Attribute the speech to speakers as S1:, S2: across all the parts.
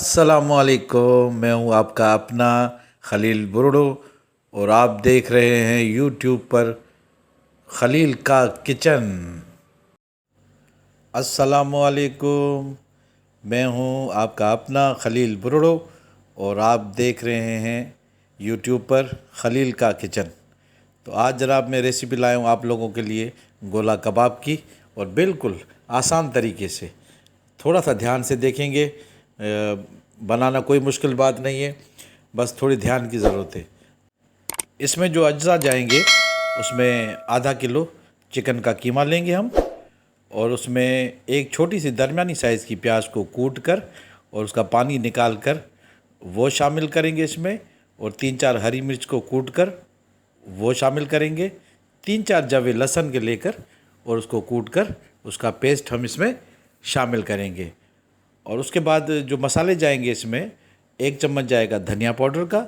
S1: अस्सलामुअलैकुम। मैं हूँ आपका अपना खलील बुरडो और आप देख रहे हैं यूट्यूब पर खलील का किचन। अस्सलामुअलैकुम। मैं हूँ आपका अपना खलील बुरडो और आप देख रहे हैं यूट्यूब पर खलील का किचन। तो आज जनाब मैं रेसिपी लाया हूँ आप लोगों के लिए गोला कबाब की, और बिल्कुल आसान तरीके से। थोड़ा सा ध्यान से देखेंगे, बनाना कोई मुश्किल बात नहीं है, बस थोड़ी ध्यान की ज़रूरत है। इसमें जो अज्जा जाएंगे उसमें आधा किलो चिकन का कीमा लेंगे हम, और उसमें एक छोटी सी दरमियानी साइज़ की प्याज को कूट कर और उसका पानी निकाल कर वो शामिल करेंगे इसमें, और 3-4 हरी मिर्च को कूट कर वो शामिल करेंगे, 3-4 जवे लहसुन के लेकर और उसको कूट कर उसका पेस्ट हम इसमें शामिल करेंगे। और उसके बाद जो मसाले जाएंगे इसमें 1 चम्मच जाएगा धनिया पाउडर का,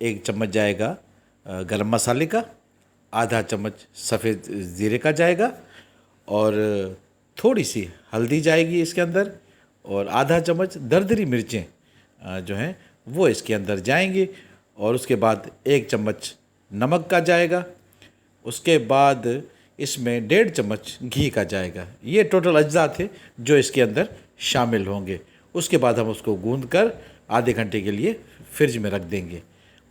S1: 1 चम्मच जाएगा गरम मसाले का, आधा चम्मच सफ़ेद ज़ीरे का जाएगा, और थोड़ी सी हल्दी जाएगी इसके अंदर, और आधा चम्मच दरदरी मिर्चें जो हैं वो इसके अंदर जाएंगी, और उसके बाद 1 चम्मच नमक का जाएगा। उसके बाद इसमें 1.5 चम्मच घी का जाएगा। ये टोटल अज्जा थे जो इसके अंदर शामिल होंगे। उसके बाद हम उसको गूंद कर आधे घंटे के लिए फ्रिज में रख देंगे,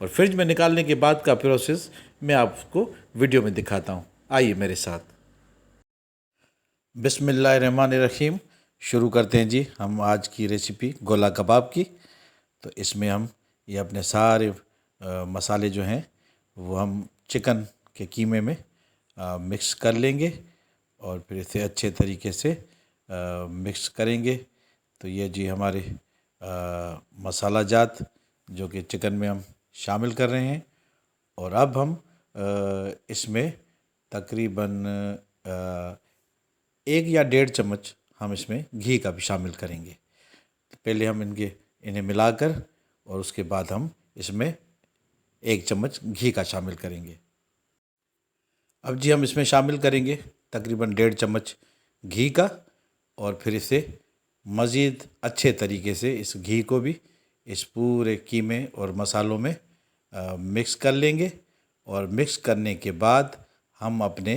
S1: और फ्रिज में निकालने के बाद का प्रोसेस मैं आपको वीडियो में दिखाता हूँ। आइए मेरे साथ। बिस्मिल्लाहिर्रहमानिर्रहीम। शुरू करते हैं जी हम आज की रेसिपी गोला कबाब की। तो इसमें हम ये अपने सारे मसाले जो हैं वो हम चिकन के कीमे में मिक्स कर लेंगे, और फिर इसे अच्छे तरीके से मिक्स करेंगे। तो ये जी हमारे मसाला जात जो कि चिकन में हम शामिल कर रहे हैं। और अब हम इसमें तकरीबन 1 या 1.5 चम्मच हम इसमें घी का भी शामिल करेंगे। तो पहले हम इन्हें मिलाकर और उसके बाद हम इसमें 1 चम्मच घी का शामिल करेंगे। अब जी हम इसमें शामिल करेंगे तकरीबन 1.5 चम्मच घी का, और फिर इसे मज़ीद अच्छे तरीके से इस घी को भी इस पूरे कीमे और मसालों में मिक्स कर लेंगे। और मिक्स करने के बाद हम अपने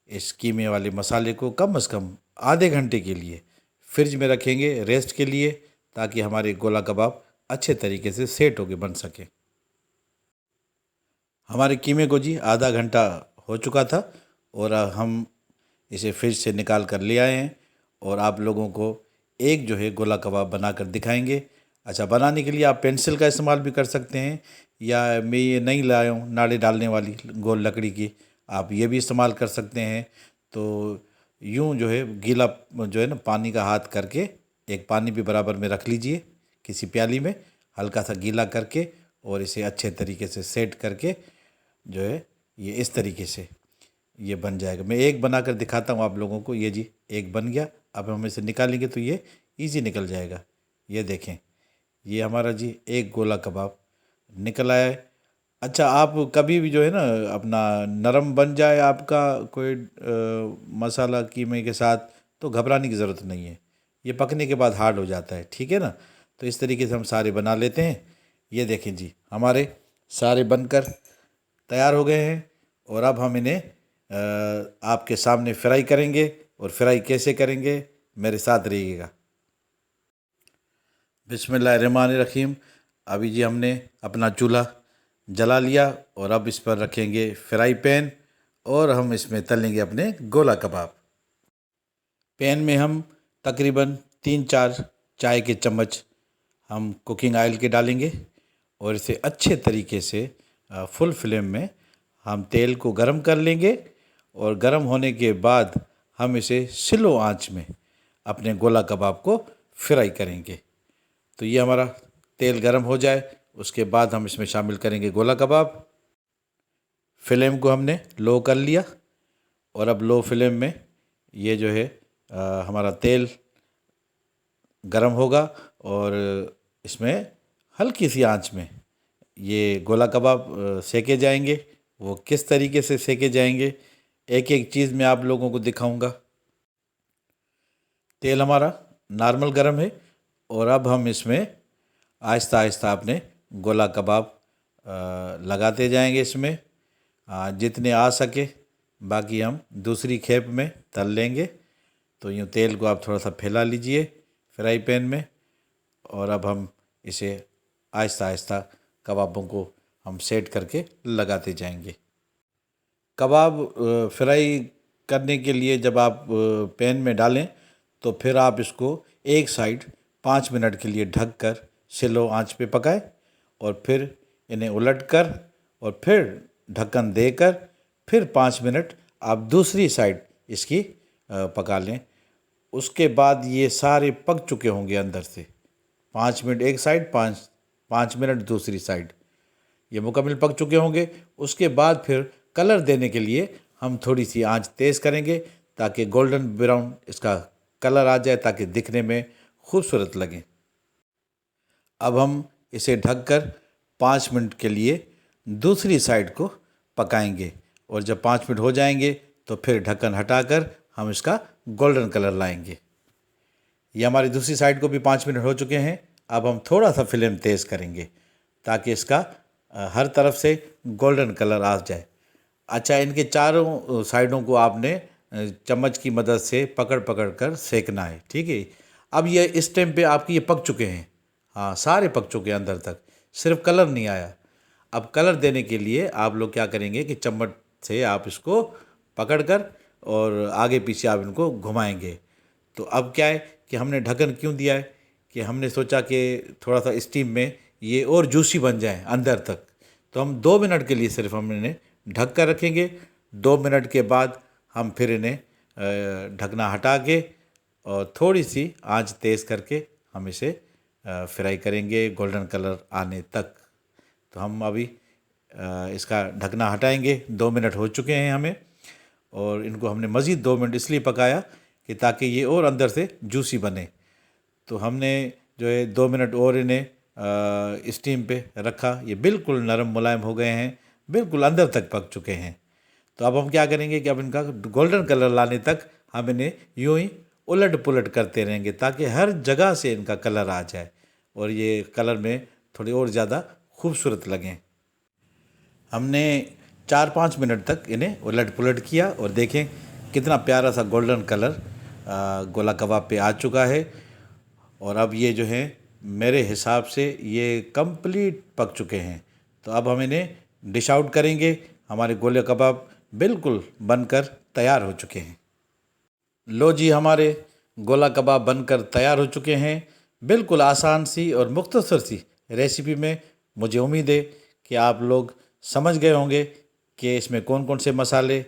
S1: इस कीमे वाले मसाले को कम से कम आधे घंटे के लिए फ्रिज में रखेंगे रेस्ट के लिए, ताकि हमारे गोला कबाब अच्छे तरीके से सेट होके बन सके। हमारे कीमे को जी आधा घंटा हो चुका था, और हम इसे फ्रिज से निकाल कर ले आए हैं, और आप लोगों को एक जो है गोला कबाब बना कर दिखाएंगे। अच्छा, बनाने के लिए आप पेंसिल का इस्तेमाल भी कर सकते हैं, या मैं ये नहीं लाया हूँ नाड़े डालने वाली गोल लकड़ी की, आप ये भी इस्तेमाल कर सकते हैं। तो यूँ जो है गीला जो है ना पानी का हाथ करके एक पानी भी बराबर में रख लीजिए किसी प्याली में, हल्का सा गीला करके, और इसे अच्छे तरीके से सेट करके जो है ये इस तरीके से ये बन जाएगा। मैं एक बना कर दिखाता हूँ आप लोगों को। ये जी एक बन गया। अब हम इसे निकालेंगे तो ये इजी निकल जाएगा। ये देखें, ये हमारा जी एक गोला कबाब निकल आया है। अच्छा, आप कभी भी जो है ना अपना नरम बन जाए आपका कोई मसाला कीमे के साथ, तो घबराने की ज़रूरत नहीं है। ये पकने के बाद हार्ड हो जाता है, ठीक है ना। तो इस तरीके से हम सारे बना लेते हैं। ये देखें जी हमारे सारे बनकर तैयार हो गए हैं, और अब हम इन्हें आपके सामने फ्राई करेंगे। और फ्राई कैसे करेंगे, मेरे साथ रहिएगा। बिस्मिल्लाहिर्रहमानिर्रहीम। अभी जी हमने अपना चूल्हा जला लिया, और अब इस पर रखेंगे फ्राई पैन, और हम इसमें तलेंगे अपने गोला कबाब। पैन में हम तकरीबन 3-4 चाय के चम्मच हम कुकिंग ऑयल के डालेंगे, और इसे अच्छे तरीके से फुल फ्लेम में हम तेल को गरम कर लेंगे। और गरम होने के बाद हम इसे स्लो आंच में अपने गोला कबाब को फ्राई करेंगे। तो ये हमारा तेल गरम हो जाए, उसके बाद हम इसमें शामिल करेंगे गोला कबाब। फ्लेम को हमने लो कर लिया, और अब लो फ्लेम में ये जो है हमारा तेल गरम होगा, और इसमें हल्की सी आंच में ये गोला कबाब सेके जाएंगे। वो किस तरीके से सेके जाएंगे, एक एक चीज़ मैं आप लोगों को दिखाऊंगा। तेल हमारा नॉर्मल गरम है, और अब हम इसमें आहिस्ता आहिस्ता अपने गोला कबाब लगाते जाएंगे इसमें, जितने आ सके। बाकी हम दूसरी खेप में तल लेंगे। तो यूँ तेल को आप थोड़ा सा फैला लीजिए फ्राई पैन में, और अब हम इसे आहिस्ता आहिस्ता कबाबों को हम सेट करके लगाते जाएंगे। कबाब फ्राई करने के लिए जब आप पैन में डालें तो फिर आप इसको एक साइड 5 मिनट के लिए ढक कर स्लो आंच पे पकाएं, और फिर इन्हें उलट कर और फिर ढक्कन देकर फिर 5 मिनट आप दूसरी साइड इसकी पका लें। उसके बाद ये सारे पक चुके होंगे अंदर से। 5 मिनट एक साइड, 5 मिनट दूसरी साइड, ये मुकम्मल पक चुके होंगे। उसके बाद फिर कलर देने के लिए हम थोड़ी सी आंच तेज़ करेंगे ताकि गोल्डन ब्राउन इसका कलर आ जाए, ताकि दिखने में खूबसूरत लगे। अब हम इसे ढककर 5 मिनट के लिए दूसरी साइड को पकाएंगे, और जब 5 मिनट हो जाएंगे तो फिर ढक्कन हटाकर हम इसका गोल्डन कलर लाएंगे। ये हमारी दूसरी साइड को भी 5 मिनट हो चुके हैं। अब हम थोड़ा सा फ्लेम तेज़ करेंगे ताकि इसका हर तरफ से गोल्डन कलर आ जाए। अच्छा, इनके चारों साइडों को आपने चम्मच की मदद से पकड़ पकड़ कर सेकना है, ठीक है। अब ये इस टाइम पे आपकी ये पक चुके हैं, हाँ सारे पक चुके हैं अंदर तक, सिर्फ कलर नहीं आया। अब कलर देने के लिए आप लोग क्या करेंगे कि चम्मच से आप इसको पकड़ कर और आगे पीछे आप इनको घुमाएंगे। तो अब क्या है कि हमने ढक्कन क्यों दिया है कि हमने सोचा कि थोड़ा सा स्टीम में ये और जूसी बन जाए अंदर तक। तो हम 2 मिनट के लिए सिर्फ हम इन्हें ढक कर रखेंगे। 2 मिनट के बाद हम फिर इन्हें ढकना हटा के और थोड़ी सी आंच तेज़ करके हम इसे फ्राई करेंगे गोल्डन कलर आने तक। तो हम अभी इसका ढकना हटाएंगे। 2 मिनट हो चुके हैं हमें, और इनको हमने मज़ीद 2 मिनट इसलिए पकाया कि ताकि ये और अंदर से जूसी बने। तो हमने जो है 2 मिनट और इन्हें स्टीम पे रखा। ये बिल्कुल नरम मुलायम हो गए हैं, बिल्कुल अंदर तक पक चुके हैं। तो अब हम क्या करेंगे कि अब इनका गोल्डन कलर लाने तक हम इन्हें यूं ही उलट पुलट करते रहेंगे ताकि हर जगह से इनका कलर आ जाए और ये कलर में थोड़ी और ज़्यादा खूबसूरत लगें। हमने 4-5 मिनट तक इन्हें उलट पुलट किया और देखें कितना प्यारा सा गोल्डन कलर गोला कबाब पे आ चुका है। और अब ये जो है मेरे हिसाब से ये कंप्लीट पक चुके हैं। तो अब हम इन्हें डिश आउट करेंगे। हमारे गोले कबाब बिल्कुल बनकर तैयार हो चुके हैं। लो जी, हमारे गोला कबाब बनकर तैयार हो चुके हैं। बिल्कुल आसान सी और मुख्तसर सी रेसिपी में मुझे उम्मीद है कि आप लोग समझ गए होंगे कि इसमें कौन कौन से मसाले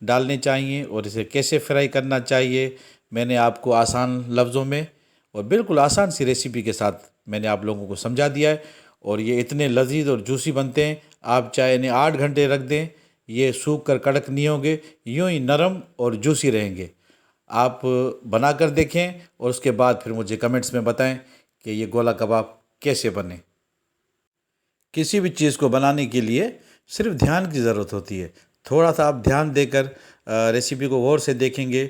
S1: डालने चाहिए और इसे कैसे फ्राई करना चाहिए। मैंने आपको आसान लफ्ज़ों में और बिल्कुल आसान सी रेसिपी के साथ मैंने आप लोगों को समझा दिया है। और ये इतने लजीज और जूसी बनते हैं, आप चाहे इन्हें 8 घंटे रख दें, ये सूख कर कड़क नहीं होंगे, यूँ ही नरम और जूसी रहेंगे। आप बना कर देखें और उसके बाद फिर मुझे कमेंट्स में बताएं कि ये गोला कबाब कैसे बने। किसी भी चीज़ को बनाने के लिए सिर्फ ध्यान की ज़रूरत होती है। थोड़ा सा आप ध्यान देकर रेसिपी को गौर से देखेंगे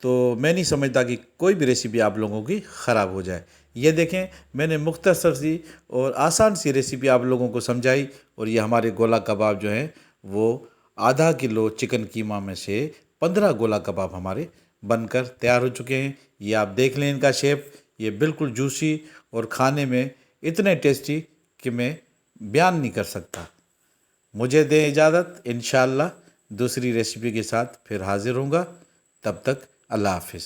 S1: तो मैं नहीं समझता कि कोई भी रेसिपी आप लोगों की ख़राब हो जाए। ये देखें, मैंने मुख्तसर सी और आसान सी रेसिपी आप लोगों को समझाई, और ये हमारे गोला कबाब जो हैं वो आधा किलो चिकन कीमा में से 15 गोला कबाब हमारे बनकर तैयार हो चुके हैं। ये आप देख लें इनका शेप, ये बिल्कुल जूसी और खाने में इतने टेस्टी कि मैं बयान नहीं कर सकता। मुझे दें इजाज़त, इंशाअल्लाह दूसरी रेसिपी के साथ फिर हाज़िर होऊंगा। तब तक अल्लाह हाफिज़।